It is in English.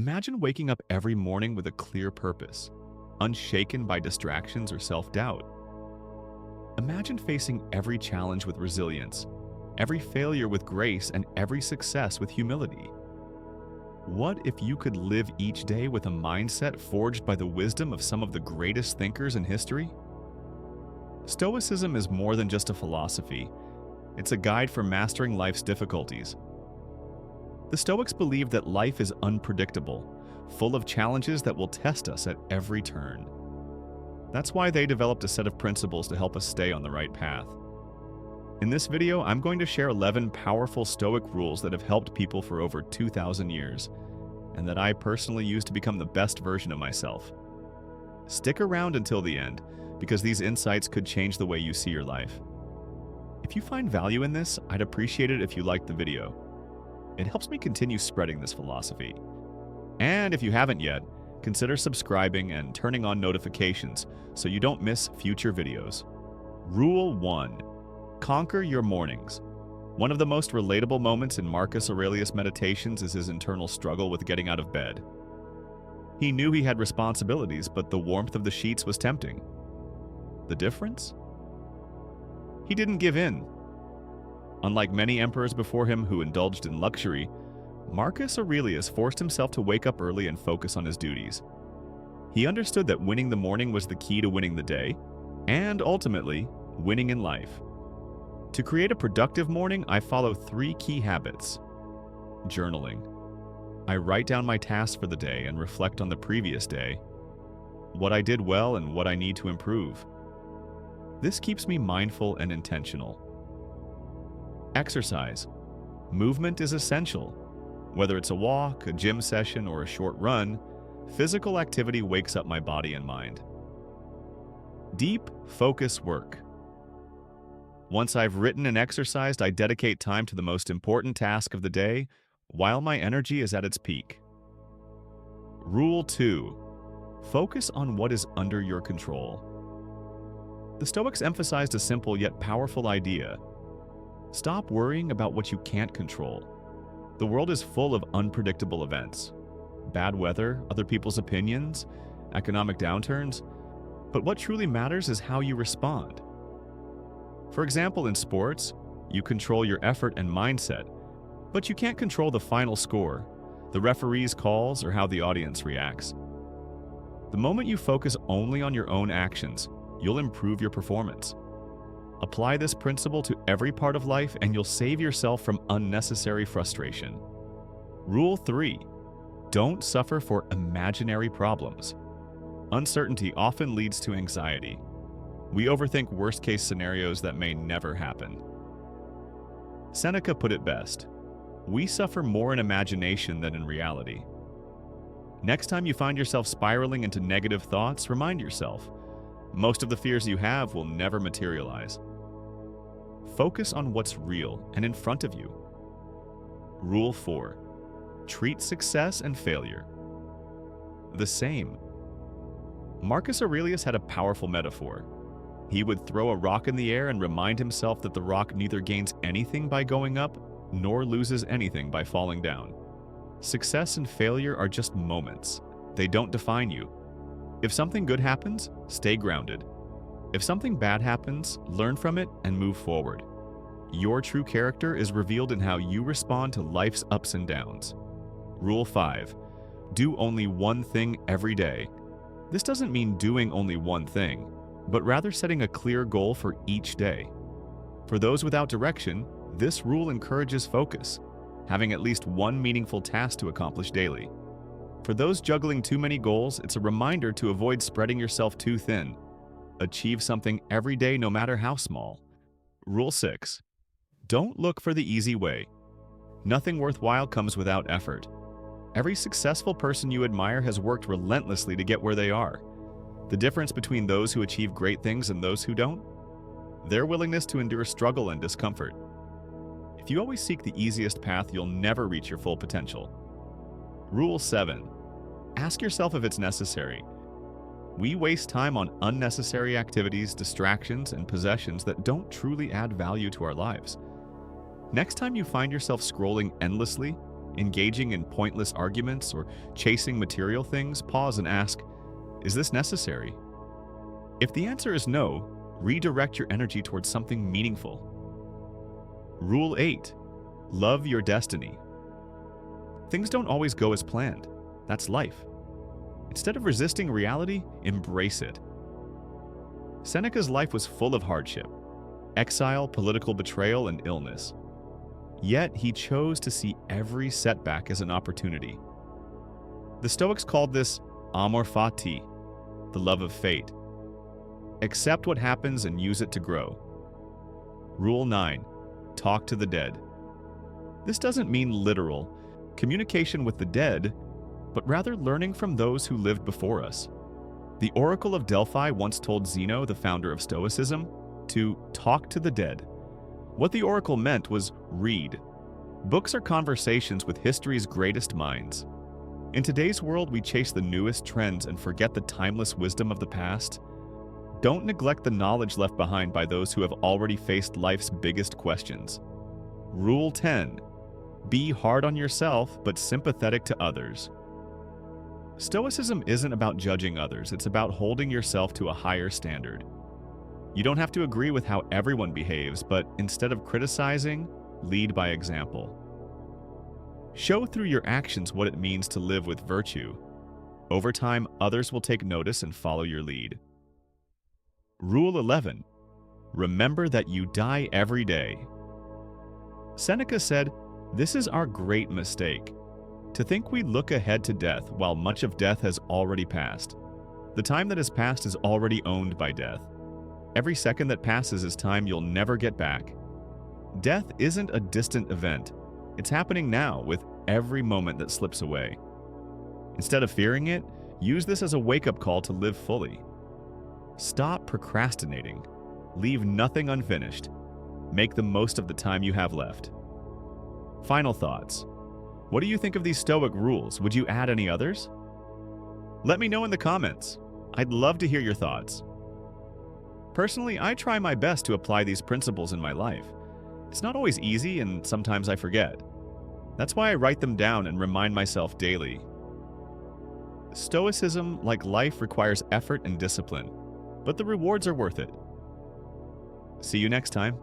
Imagine waking up every morning with a clear purpose, unshaken by distractions or self-doubt. Imagine facing every challenge with resilience, every failure with grace, and every success with humility. What if you could live each day with a mindset forged by the wisdom of some of the greatest thinkers in history? Stoicism is more than just a philosophy. It's a guide for mastering life's difficulties. The Stoics believed that life is unpredictable, full of challenges that will test us at every turn. That's why they developed a set of principles to help us stay on the right path. In this video, I'm going to share 11 powerful Stoic rules that have helped people for over 2,000 years, and that I personally use to become the best version of myself. Stick around until the end, because these insights could change the way you see your life. If you find value in this, I'd appreciate it if you liked the video. It helps me continue spreading this philosophy. And if you haven't yet, consider subscribing and turning on notifications so you don't miss future videos. Rule 1. Conquer your mornings. One of the most relatable moments in Marcus Aurelius' Meditations is his internal struggle with getting out of bed. He knew he had responsibilities, but the warmth of the sheets was tempting. The difference? He didn't give in. Unlike many emperors before him who indulged in luxury, Marcus Aurelius forced himself to wake up early and focus on his duties. He understood that winning the morning was the key to winning the day, and ultimately, winning in life. To create a productive morning, I follow 3 key habits. Journaling. I write down my tasks for the day and reflect on the previous day, what I did well and what I need to improve. This keeps me mindful and intentional. Exercise. Movement is essential. Whether it's a walk, a gym session, or a short run, physical activity wakes up my body and mind. Deep, focus work. Once I've written and exercised, I dedicate time to the most important task of the day while my energy is at its peak. Rule 2. Focus on what is under your control. The Stoics emphasized a simple yet powerful idea. Stop worrying about what you can't control. The world is full of unpredictable events. Bad weather, other people's opinions, economic downturns. But what truly matters is how you respond. For example, in sports, you control your effort and mindset, but you can't control the final score, the referee's calls, or how the audience reacts. The moment you focus only on your own actions, you'll improve your performance. Apply this principle to every part of life and you'll save yourself from unnecessary frustration. Rule 3. Don't suffer for imaginary problems. Uncertainty often leads to anxiety. We overthink worst-case scenarios that may never happen. Seneca put it best, we suffer more in imagination than in reality. Next time you find yourself spiraling into negative thoughts, remind yourself, most of the fears you have will never materialize. Focus on what's real and in front of you. Rule 4. Treat success and failure the same. Marcus Aurelius had a powerful metaphor. He would throw a rock in the air and remind himself that the rock neither gains anything by going up, nor loses anything by falling down. Success and failure are just moments. They don't define you. If something good happens, stay grounded. If something bad happens, learn from it and move forward. Your true character is revealed in how you respond to life's ups and downs. Rule 5. Do only one thing every day. This doesn't mean doing only one thing, but rather setting a clear goal for each day. For those without direction, this rule encourages focus, having at least one meaningful task to accomplish daily. For those juggling too many goals, it's a reminder to avoid spreading yourself too thin. Achieve something every day, no matter how small. Rule 6. Don't look for the easy way. Nothing worthwhile comes without effort. Every successful person you admire has worked relentlessly to get where they are. The difference between those who achieve great things and those who don't? Their willingness to endure struggle and discomfort. If you always seek the easiest path, you'll never reach your full potential. Rule 7. Ask yourself if it's necessary. We waste time on unnecessary activities, distractions, and possessions that don't truly add value to our lives. Next time you find yourself scrolling endlessly, engaging in pointless arguments, or chasing material things, pause and ask, is this necessary? If the answer is no, redirect your energy towards something meaningful. Rule 8. Love your destiny. Things don't always go as planned. That's life. Instead of resisting reality, embrace it. Seneca's life was full of hardship, exile, political betrayal, and illness. Yet he chose to see every setback as an opportunity. The Stoics called this amor fati, the love of fate. Accept what happens and use it to grow. Rule 9. Talk to the dead. This doesn't mean literal communication with the dead, but rather learning from those who lived before us. The Oracle of Delphi once told Zeno, the founder of Stoicism, to talk to the dead. What the Oracle meant was read. Books are conversations with history's greatest minds. In today's world, we chase the newest trends and forget the timeless wisdom of the past. Don't neglect the knowledge left behind by those who have already faced life's biggest questions. Rule 10. Be hard on yourself, but sympathetic to others. Stoicism isn't about judging others, it's about holding yourself to a higher standard. You don't have to agree with how everyone behaves, but instead of criticizing, lead by example. Show through your actions what it means to live with virtue. Over time, others will take notice and follow your lead. Rule 11. Remember that you die every day. Seneca said, "This is our great mistake, to think we look ahead to death while much of death has already passed. The time that has passed is already owned by death. Every second that passes is time you'll never get back. Death isn't a distant event. It's happening now with every moment that slips away. Instead of fearing it, use this as a wake-up call to live fully. Stop procrastinating. Leave nothing unfinished. Make the most of the time you have left." Final thoughts. What do you think of these Stoic rules? Would you add any others? Let me know in the comments. I'd love to hear your thoughts. Personally, I try my best to apply these principles in my life. It's not always easy, and sometimes I forget. That's why I write them down and remind myself daily. Stoicism, like life, requires effort and discipline, but the rewards are worth it. See you next time.